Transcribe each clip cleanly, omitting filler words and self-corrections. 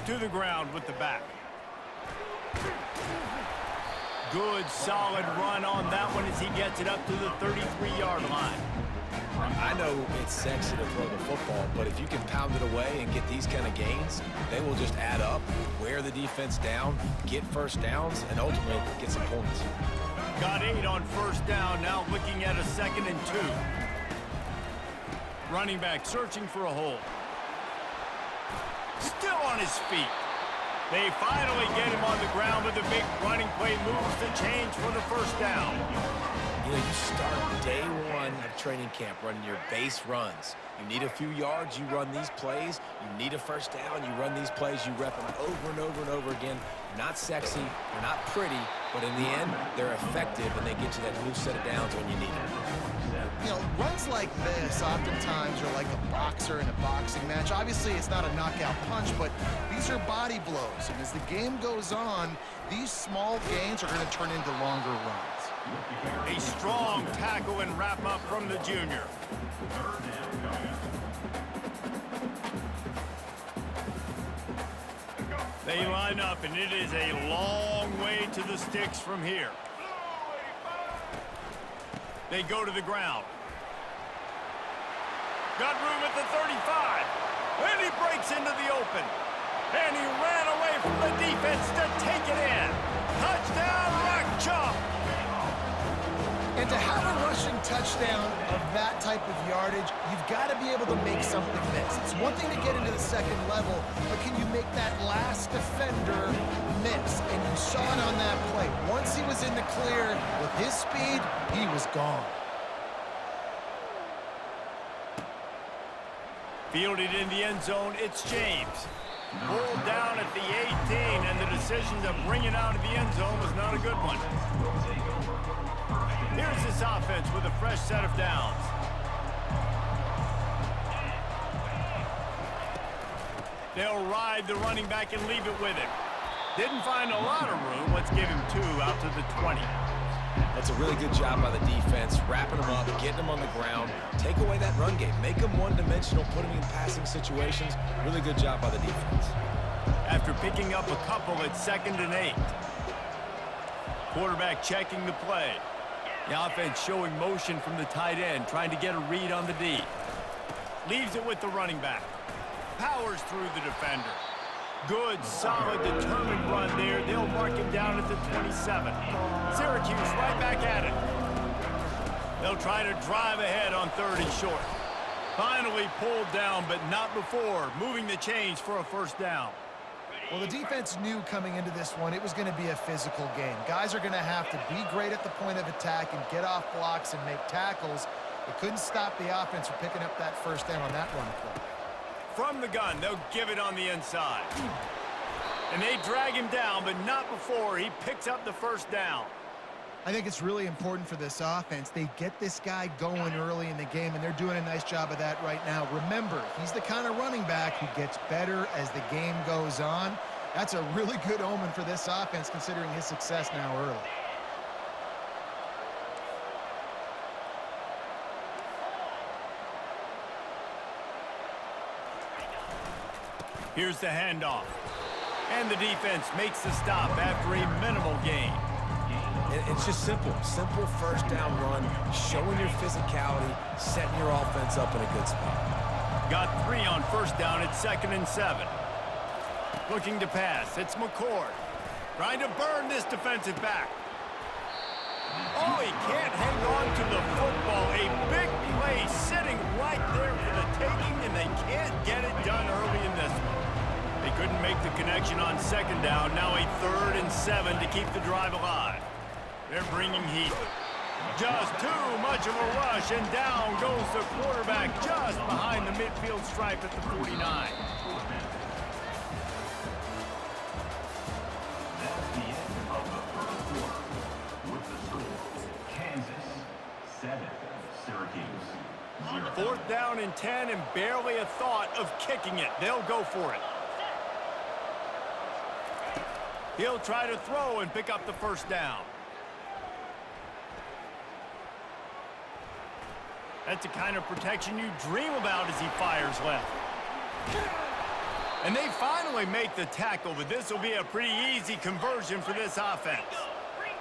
To the ground with the back. Good, solid run on that one as he gets it up to the 33-yard line. I know it's sexy to throw the football, but if you can pound it away and get these kind of gains, they will just add up, wear the defense down, get first downs, and ultimately get some points. Got 8 on first down, now looking at a 2nd and 2. Running back searching for a hole. Still on his feet. They finally get him on the ground with a big running play, moves the change for the first down. You know, you start day one of training camp running your base runs. You need a few yards, you run these plays. You need a first down, you run these plays. You rep them over and over and over again. They're not sexy, they're not pretty, but in the end, they're effective, and they get you that new set of downs when you need them. You know, runs like this oftentimes are like a boxer in a boxing match. Obviously, it's not a knockout punch, but these are body blows. And as the game goes on, these small gains are going to turn into longer runs. A strong tackle and wrap up from the junior. They line up, and it is a long way to the sticks from here. They go to the ground. Got room at the 35. And he breaks into the open. And he ran away from the defense to take it in. Touchdown, Rock Chalk. And to have a rushing touchdown of that type of yardage, you've got to be able to make something miss. It's one thing to get into the second level, but can you make that last defender miss? And you saw it on that play. Once he was in the clear, with his speed, he was gone. Fielded in the end zone, it's James. Pulled down at the 18, and the decision to bring it out of the end zone was not a good one. Here's this offense with a fresh set of downs. They'll ride the running back and leave it with him. Didn't find a lot of room. Let's give him 2 out to the 20. That's a really good job by the defense, wrapping them up, getting them on the ground. Take away that run game. Make them one-dimensional, put them in passing situations. Really good job by the defense. After picking up a couple at 2nd and 8. Quarterback checking the play. The offense showing motion from the tight end, trying to get a read on the D. Leaves it with the running back. Powers through the defender. Good, solid, determined run there. They'll mark him down at the 27. Syracuse right back at it. They'll try to drive ahead on 3rd and short. Finally pulled down, but not before moving the chains for a first down. Well, the defense knew coming into this one it was going to be a physical game. Guys are going to have to be great at the point of attack and get off blocks and make tackles. They couldn't stop the offense from picking up that first down on that run play. From the gun, they'll give it on the inside. And they drag him down, but not before he picks up the first down. I think it's really important for this offense. They get this guy going early in the game, and they're doing a nice job of that right now. Remember, he's the kind of running back who gets better as the game goes on. That's a really good omen for this offense, considering his success now early. Here's the handoff. And the defense makes the stop after a minimal gain. It's just simple. Simple first down run, showing your physicality, setting your offense up in a good spot. Got 3 on first down at 2nd and 7. Looking to pass. It's McCord. Trying to burn this defensive back. Oh, he can't hang on to the football. A big play sitting right there for the taking, and they can't get it done early in this one. They couldn't make the connection on 2nd down. Now a 3rd and 7 to keep the drive alive. They're bringing heat. Just too much of a rush, and down goes the quarterback just behind the midfield stripe at the 49. That's the end of the first quarter. With the score, Kansas 7, Syracuse 0. 4th down and 10, and barely a thought of kicking it. They'll go for it. He'll try to throw and pick up the first down. That's the kind of protection you dream about as he fires left. And they finally make the tackle, but this will be a pretty easy conversion for this offense.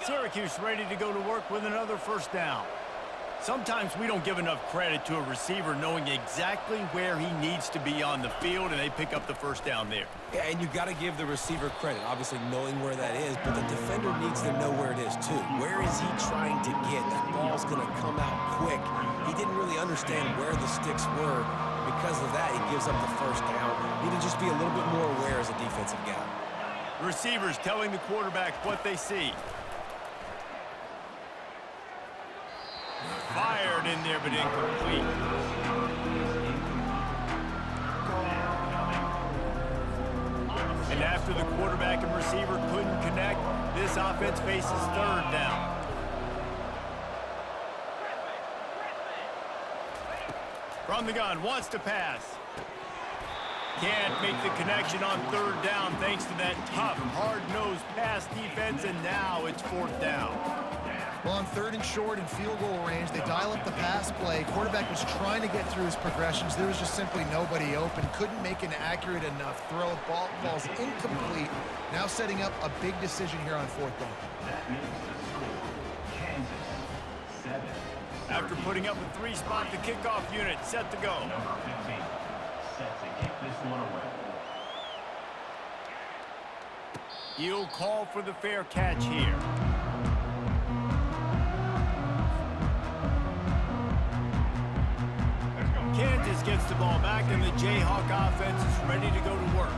Syracuse ready to go to work with another first down. Sometimes we don't give enough credit to a receiver knowing exactly where he needs to be on the field, and they pick up the first down there. Yeah, and you got to give the receiver credit, obviously knowing where that is, but the defender needs to know where it is too. Where is he trying to get? That ball's going to come out quick. He didn't really understand where the sticks were. Because of that, he gives up the first down. Need to just be a little bit more aware as a defensive guy. Receivers telling the quarterback what they see. Fired in there, but incomplete. And after the quarterback and receiver couldn't connect, this offense faces third down. From the gun, wants to pass. Can't make the connection on third down thanks to that tough, hard-nosed pass defense, and now it's fourth down. Well, on third and short and field goal range, they dial up the pass play. Quarterback was trying to get through his progressions. There was just simply nobody open. Couldn't make an accurate enough throw. Ball falls incomplete. Now setting up a big decision here on fourth down. That makes the score Kansas 7. After putting up a three-spot, the kickoff unit set to go. Number 15 set to kick this one away. He'll call for the fair catch here. Kansas gets the ball back, and the Jayhawk offense is ready to go to work.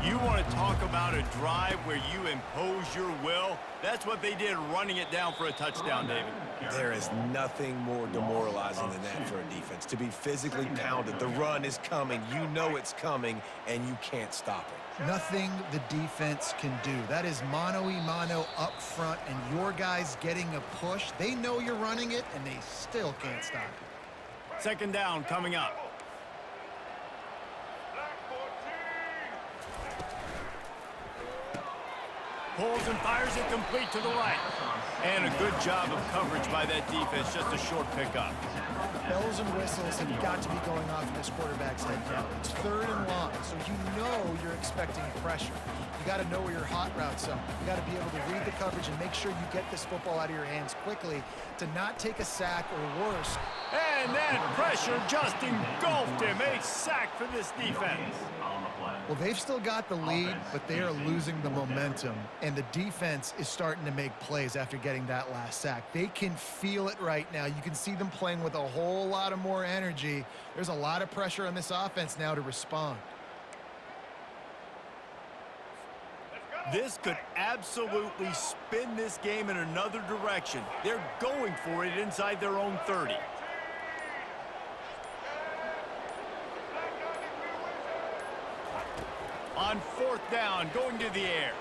You want to talk about a drive where you impose your will? That's what they did, running it down for a touchdown, David. There is nothing more demoralizing than that for a defense. To be physically pounded, the run is coming, you know it's coming, and you can't stop it. Nothing the defense can do. That is mano-a-mano up front, and your guys getting a push. They know you're running it, and they still can't stop it. Second down coming up. Pulls and fires it complete to the right. And a good job of coverage by that defense, just a short pickup. Bells and whistles have got to be going off in this quarterback's head now. It's third and long, so you know you're expecting pressure. You got to know where your hot routes are. You got to be able to read the coverage and make sure you get this football out of your hands quickly to not take a sack or worse. And that pressure just engulfed him. A sack for this defense. Well, they've still got the lead, but they are losing the momentum, and the defense is starting to make plays after getting that last sack. They can feel it right now. You can see them playing with a whole lot of more energy. There's a lot of pressure on this offense now to respond. This could absolutely spin this game in another direction. They're going for it inside their own 30. On fourth down, going to the air.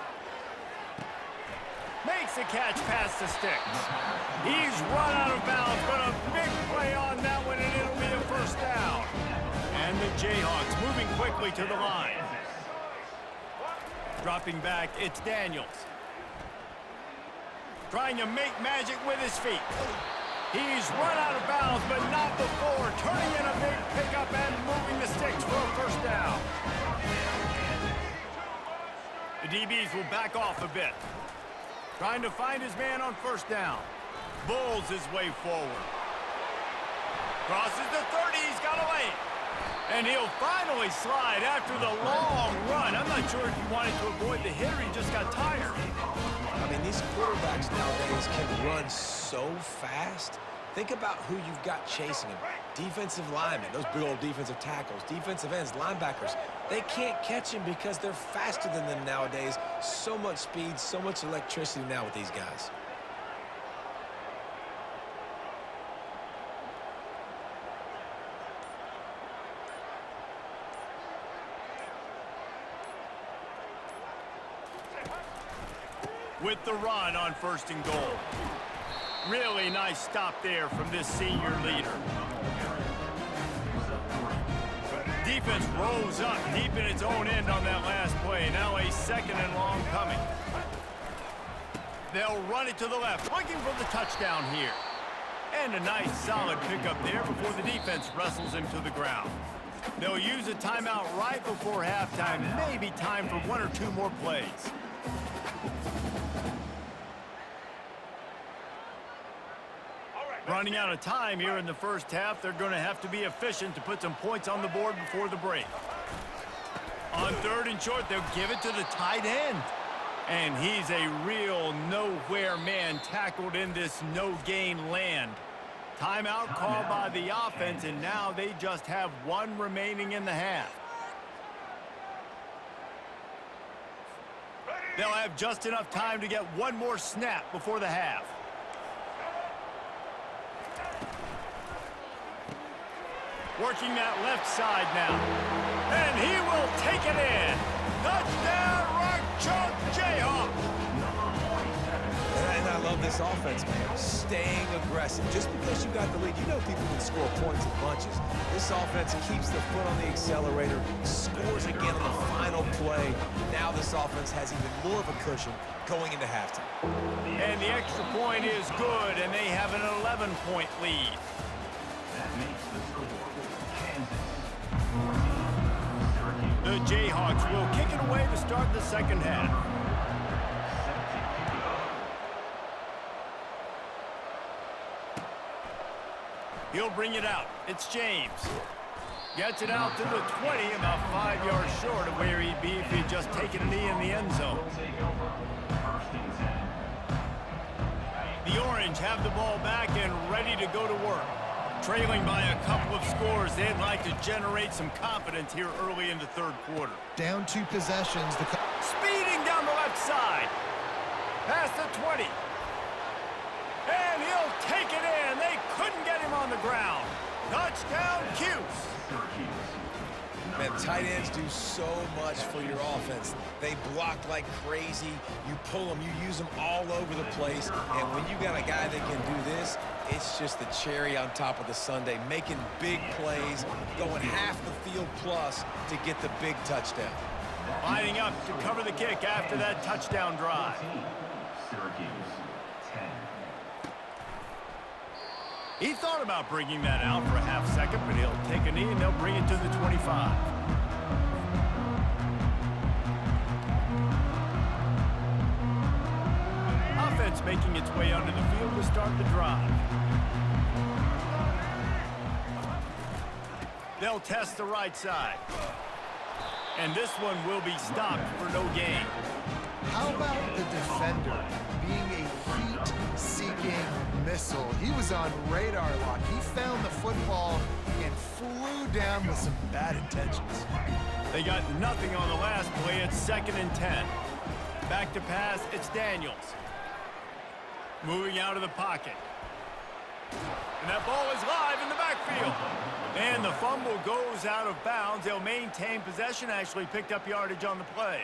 Makes a catch past the sticks. He's run out of bounds, but a big play on that one, and it'll be a first down. And the Jayhawks moving quickly to the line. Dropping back, it's Daniels. Trying to make magic with his feet. He's run out of bounds, but not before. Turning in a big pickup and moving the sticks for a first down. The DBs will back off a bit. Trying to find his man on first down. Bulls his way forward. Crosses the 30, he's got away. And he'll finally slide after the long run. I'm not sure if he wanted to avoid the hit or he just got tired. I mean, these quarterbacks nowadays can run so fast. Think about who you've got chasing him. Defensive linemen, those big old defensive tackles, defensive ends, linebackers. They can't catch him because they're faster than them nowadays. So much speed, so much electricity now with these guys. With the run on first and goal. Really nice stop there from this senior leader. Defense rose up deep in its own end on that last play. Now a second and long coming. They'll run it to the left, looking for the touchdown here. And a nice solid pickup there before the defense wrestles him to the ground. They'll use a timeout right before halftime. Maybe time for one or two more plays. Running out of time here in the first half. They're going to have to be efficient to put some points on the board before the break. On 3rd and short, they'll give it to the tight end. And he's a real nowhere man tackled in this no-gain land. Timeout called by the offense, and now they just have one remaining in the half. They'll have just enough time to get one more snap before the half. Working that left side now. And he will take it in. Touchdown, Rock Chalk Jayhawks. And I love this offense, man. Staying aggressive. Just because you got the lead, you know people can score points in bunches. This offense keeps the foot on the accelerator, scores again on the final play. Now this offense has even more of a cushion going into halftime. And the extra point is good, and they have an 11-point lead. That makes the score Kansas. The Jayhawks will kick it away to start the second half. He'll bring it out. It's James. Gets it out to the 20, about 5 yards short of where he'd be if he'd just taken a knee in the end zone. The Orange have the ball back and ready to go to work. Trailing by a couple of scores, they'd like to generate some confidence here early in the third quarter. Down 2 possessions. Speeding down the left side. Past the 20. And he'll take it in. They couldn't get him on the ground. Touchdown, Cuse. Man, tight ends do so much for your offense. They block like crazy. You pull them, you use them all over the place. And when you got a guy that can do this, it's just the cherry on top of the sundae, making big plays, going half the field plus to get the big touchdown. Lining up to cover the kick after that touchdown drive. Syracuse, 10. He thought about bringing that out for a half second, but he'll take a knee and they'll bring it to the 25. Offense making its way onto the field to start the drive. They'll test the right side. And this one will be stopped for no gain. How about the defender being a heat-seeking missile? He was on radar lock. He found the football and flew down with some bad intentions. They got nothing on the last play. It's 2nd and 10. Back to pass, it's Daniels. Moving out of the pocket. And that ball is live in the backfield. And the fumble goes out of bounds. They'll maintain possession, actually picked up yardage on the play.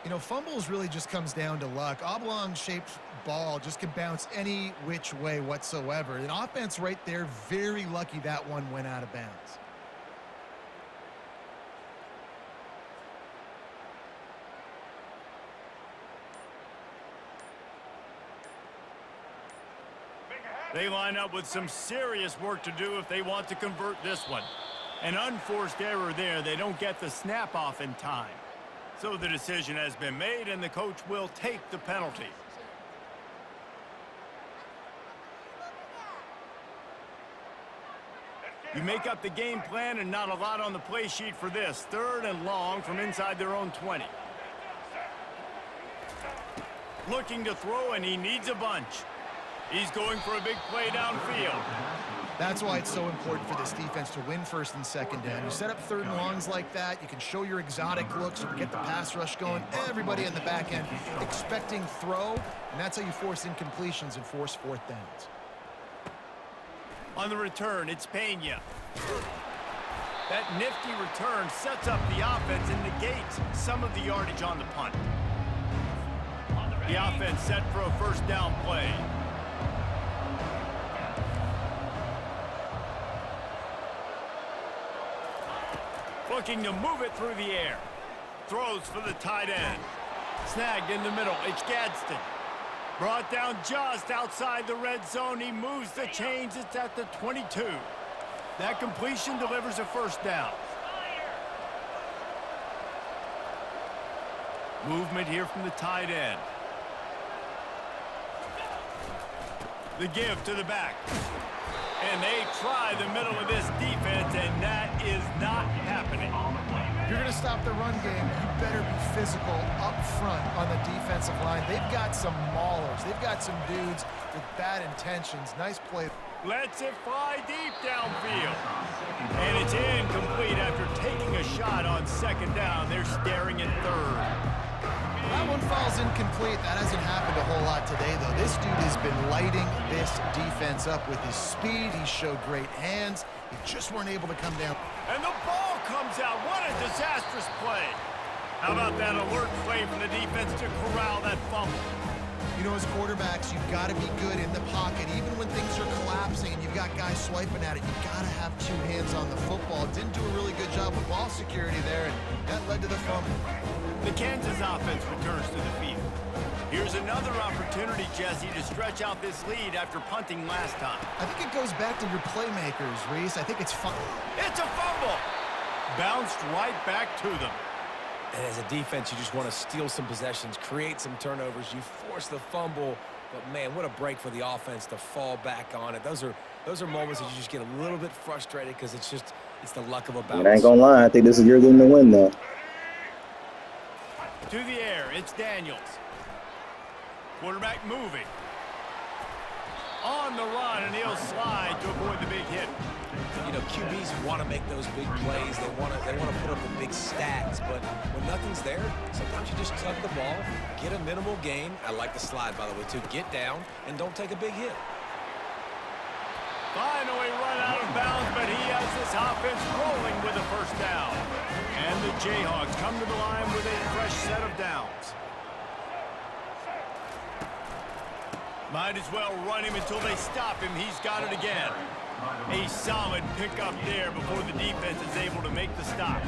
You know, fumbles really just comes down to luck. Oblong-shaped ball just can bounce any which way whatsoever. An offense right there, very lucky that one went out of bounds. They line up with some serious work to do if they want to convert this one. An unforced error there. They don't get the snap off in time. So the decision has been made, and the coach will take the penalty. You make up the game plan, and not a lot on the play sheet for this. 3rd and long from inside their own 20. Looking to throw, and he needs a bunch. He's going for a big play downfield. That's why it's so important for this defense to win 1st and 2nd down. You set up 3rd and longs like that, you can show your exotic looks, you can get the pass rush going, everybody in the back end expecting throw, and that's how you force incompletions and force 4th downs. On the return, it's Pena. That nifty return sets up the offense and negates some of the yardage on the punt. The offense set for a 1st down play. Looking to move it through the air. Throws for the tight end. Snagged in the middle. It's Gadsden. Brought down just outside the red zone. He moves the chains. It's at the 22. That completion delivers a 1st down. Movement here from the tight end. The give to the back. And they try the middle of this defense, and that is not happening. If you're going to stop the run game, you better be physical up front on the defensive line. They've got some maulers. They've got some dudes with bad intentions. Nice play. Lets it fly deep downfield. And it's incomplete after taking a shot on second down. They're staring at third. That one falls incomplete. That hasn't happened a whole lot today, though. This dude has been lighting this defense up with his speed. He showed great hands. He just weren't able to come down. And the ball comes out. What a disastrous play. How about that alert play from the defense to corral that fumble? You know, as quarterbacks, you've got to be good in the pocket. Even when things are collapsing and you've got guys swiping at it, you've got to have two hands on the football. Didn't do a really good job with ball security there, and that led to the fumble. The Kansas offense returns to the field. Here's another opportunity, Jesse, to stretch out this lead after punting last time. I think it goes back to your playmakers, Reese. I think it's fun. It's a fumble! Bounced right back to them. And as a defense, you just want to steal some possessions, create some turnovers. You force the fumble, but man, what a break for the offense to fall back on it. Those are moments that you just get a little bit frustrated because it's the luck of a bounce. I ain't gonna lie, I think this is your game to win, though. To the air, it's Daniels. Quarterback moving. On the run, and he'll slide to avoid the big hit. You know, QBs want to make those big plays. They want to put up the big stats, but when nothing's there, sometimes you just tuck the ball, get a minimal gain. I like the slide, by the way, too. Get down and don't take a big hit. Finally run out of bounds, but he has this offense rolling with a first down. And the Jayhawks come to the line with a fresh set of downs. Might as well run him until they stop him. He's got it again. A solid pickup there before the defense is able to make the stop.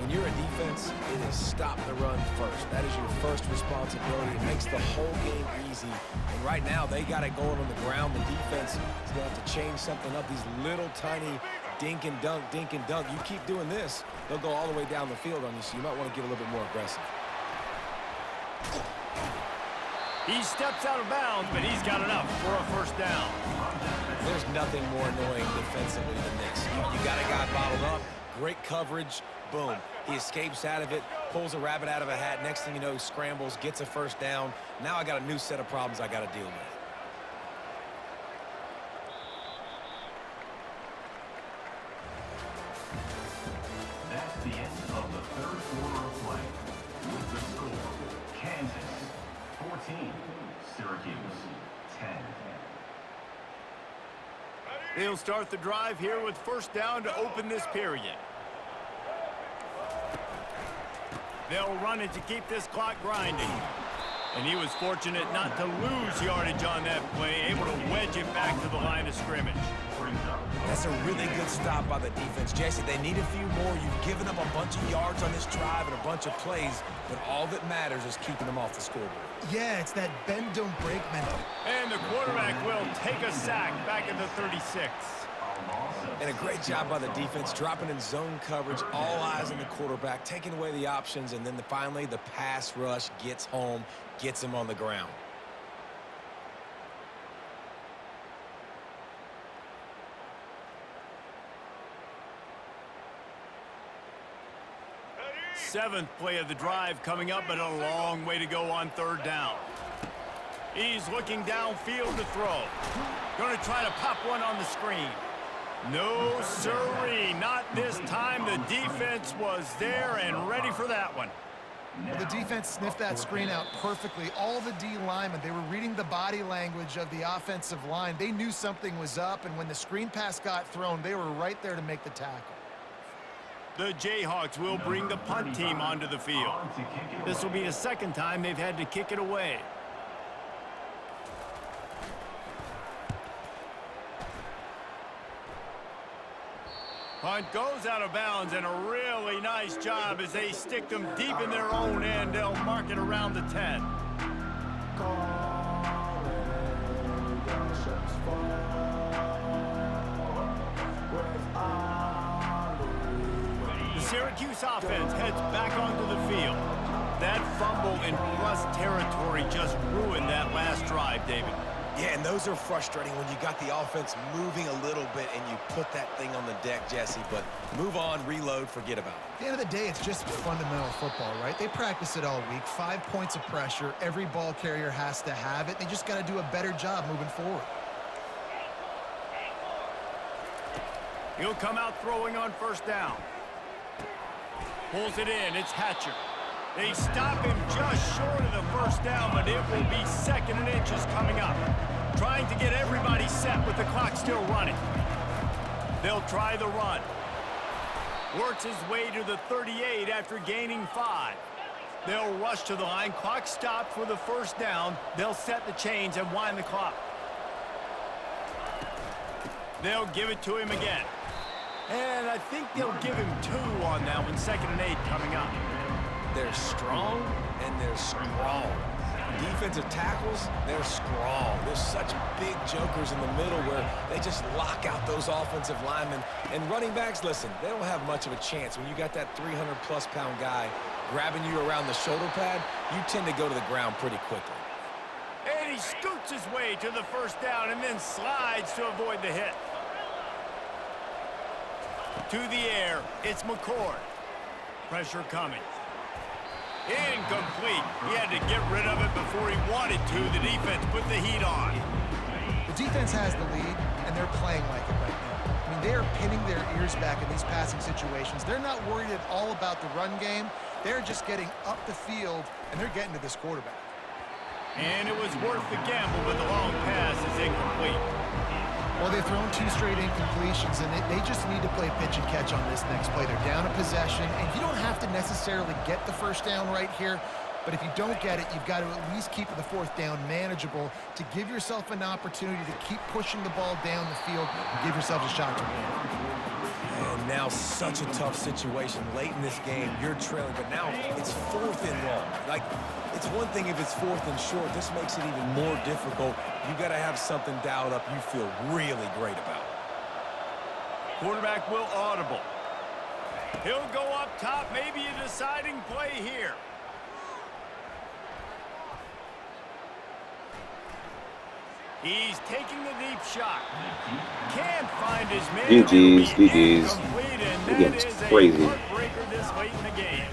When you're a defense, it is stop the run first. That is your first responsibility. It makes the whole game easy. And right now, they got it going on the ground. The defense is going to have to change something up. These little tiny dink and dunk, dink and dunk. You keep doing this, they'll go all the way down the field on you, so you might want to get a little bit more aggressive. He steps out of bounds, but he's got enough for a first down. There's nothing more annoying defensively than this. You got a guy bottled up, great coverage, boom. He escapes out of it, pulls a rabbit out of a hat. Next thing you know, he scrambles, gets a first down. Now I got a new set of problems I got to deal with. That's the end of the third quarter of play. With the score, Kansas 14, Syracuse 10. They'll start the drive here with first down to open this period. They'll run it to keep this clock grinding. And he was fortunate not to lose yardage on that play, able to wedge it back to the line of scrimmage. That's a really good stop by the defense. Jesse, they need a few more. You've given up a bunch of yards on this drive and a bunch of plays, but all that matters is keeping them off the scoreboard. Yeah, it's that bend, don't break mental. And the quarterback will take a sack back at the 36. And a great job by the defense, dropping in zone coverage, all eyes on the quarterback, taking away the options, and then finally the pass rush gets home, gets him on the ground. Seventh play of the drive coming up, but a long way to go on third down. He's looking downfield to throw. Going to try to pop one on the screen. No, sirree, not this time. The defense was there and ready for that one. Well, the defense sniffed that screen out perfectly. All the D linemen, they were reading the body language of the offensive line. They knew something was up, and when the screen pass got thrown, they were right there to make the tackle. The Jayhawks will bring the punt team onto the field. This will be the second time they've had to kick it away. Punt goes out of bounds, and a really nice job as they stick them deep in their own end. They'll mark it around the 10. The Syracuse offense heads back onto the field. that fumble in plus territory just ruined that last drive, David. Yeah, and those are frustrating when you got the offense moving a little bit and you put that thing on the deck, Jesse. But move on, reload, forget about it. At the end of the day, it's just fundamental football, right? They practice it all week. 5 points of pressure. Every ball carrier has to have it. They just got to do a better job moving forward. He'll come out throwing on first down. Pulls it in. It's Hatcher. They stop him just short of the first down, but it will be 2nd and inches coming up. Trying to get everybody set with the clock still running. They'll try the run. Works his way to the 38 after gaining 5. They'll rush to the line. Clock stopped for the first down. They'll set the chains and wind the clock. They'll give it to him again. And I think they'll give him 2 on that one. 2nd and 8 coming up. They're strong, and they're strong. Defensive tackles, they're strong. There's such big jokers in the middle where they just lock out those offensive linemen. And running backs, listen, they don't have much of a chance. When you got that 300-plus pound guy grabbing you around the shoulder pad, you tend to go to the ground pretty quickly. And he scoots his way to the first down and then slides to avoid the hit. To the air, it's McCord. Pressure coming. Incomplete. He had to get rid of it before he wanted to. The defense put the heat on. The defense has the lead, and they're playing like it right now. I mean, they are pinning their ears back in these passing situations. They're not worried at all about the run game. They're just getting up the field, and they're getting to this quarterback. And it was worth the gamble, but the long pass is incomplete. Well, they've thrown 2 straight incompletions, and they just need to play pitch and catch on this next play. They're down a possession, and you don't have to necessarily get the first down right here, but if you don't get it, you've got to at least keep the 4th down manageable to give yourself an opportunity to keep pushing the ball down the field and give yourself a shot to win. And now such a tough situation late in this game. You're trailing, but now it's 4th and long. Like, it's one thing if it's 4th and short. This makes it even more difficult. You got to have something dialed up you feel really great about. Quarterback will audible. He'll go up top, maybe a deciding play here. He's taking the deep shot. Can't find his man. GG's. And that is a crazy. heartbreaker this late in the game.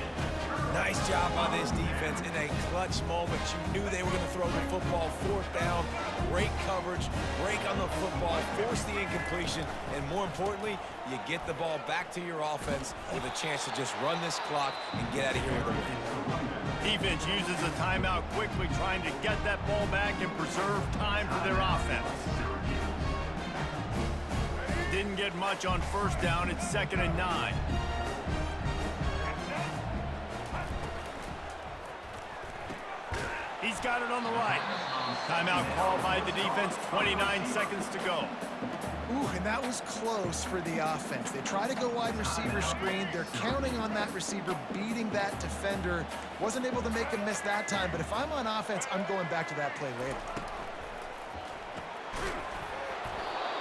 Nice job by this defense in a clutch moment. You knew they were going to throw the football. 4th down, great coverage, break on the football, force the incompletion, and more importantly, you get the ball back to your offense with a chance to just run this clock and get out of here with a win. Defense uses a timeout quickly, trying to get that ball back and preserve time for their offense. Didn't get much on first down. It's 2nd and 9. He's got it on the right. Timeout called by the defense, 29 seconds to go. Ooh, and that was close for the offense. They try to go wide receiver screen. They're counting on that receiver beating that defender. Wasn't able to make him miss that time, but if I'm on offense, I'm going back to that play later.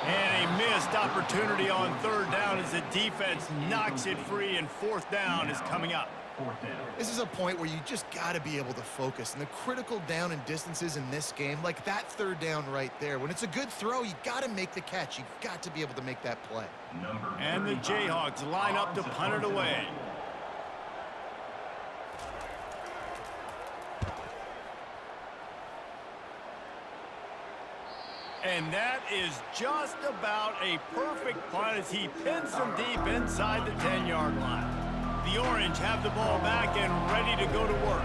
And a missed opportunity on 3rd down as the defense knocks it free, and 4th down is coming up. This is a point where you just got to be able to focus. And the critical down and distances in this game, like that 3rd down right there, when it's a good throw, you got to make the catch. You got to be able to make that play. And the Jayhawks line up to punt it away. And that is just about a perfect punt as he pins them deep inside the 10-yard line. The Orange have the ball back and ready to go to work.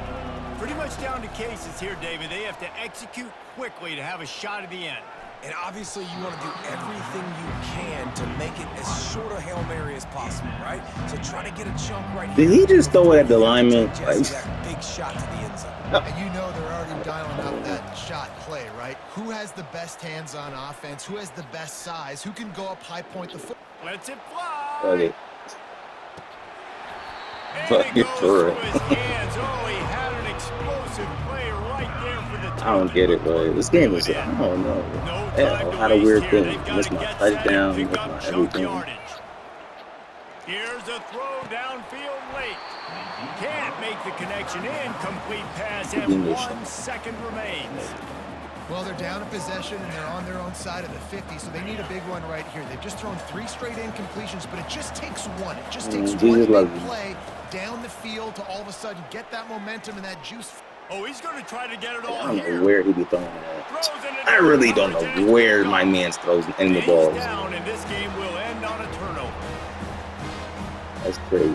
Pretty much down to cases here, David. They have to execute quickly to have a shot at the end. And obviously you want to do everything you can to make it as short a Hail Mary as possible, right? So try to get a chunk right here. Did he just throw it at the lineman? That big shot to the end zone. And you know they're already dialing up that shot play, right? Who has the best hands on offense? Who has the best size? Who can go up high point the foot? Lets it fly. Okay. And it goes through his hands. Oh, he had an explosive play right there for the I don't get it, but this game is, I don't know. I had a weird thing. Missed my touchdown, missed my everything. Here's a throw downfield late. Can't make the connection. Incomplete pass, and 1 second remains. Well, they're down a possession, and they're on their own side of the 50, so they need a big one right here. They've just thrown 3 straight incompletions, but it just takes one. It just takes one big play down the field to all of a sudden get that momentum and that juice. Oh, he's going to try to get it all I don't here. know where he be throwing it at. I really don't know where my man throws any balls. Down, and this game will end on a turnover. That's crazy.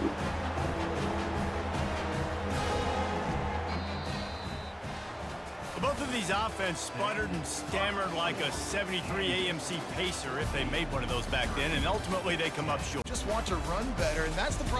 Both of these offense sputtered and stammered like a 73 AMC Pacer if they made one of those back then, and ultimately they come up short. Just want to run better, and that's the problem.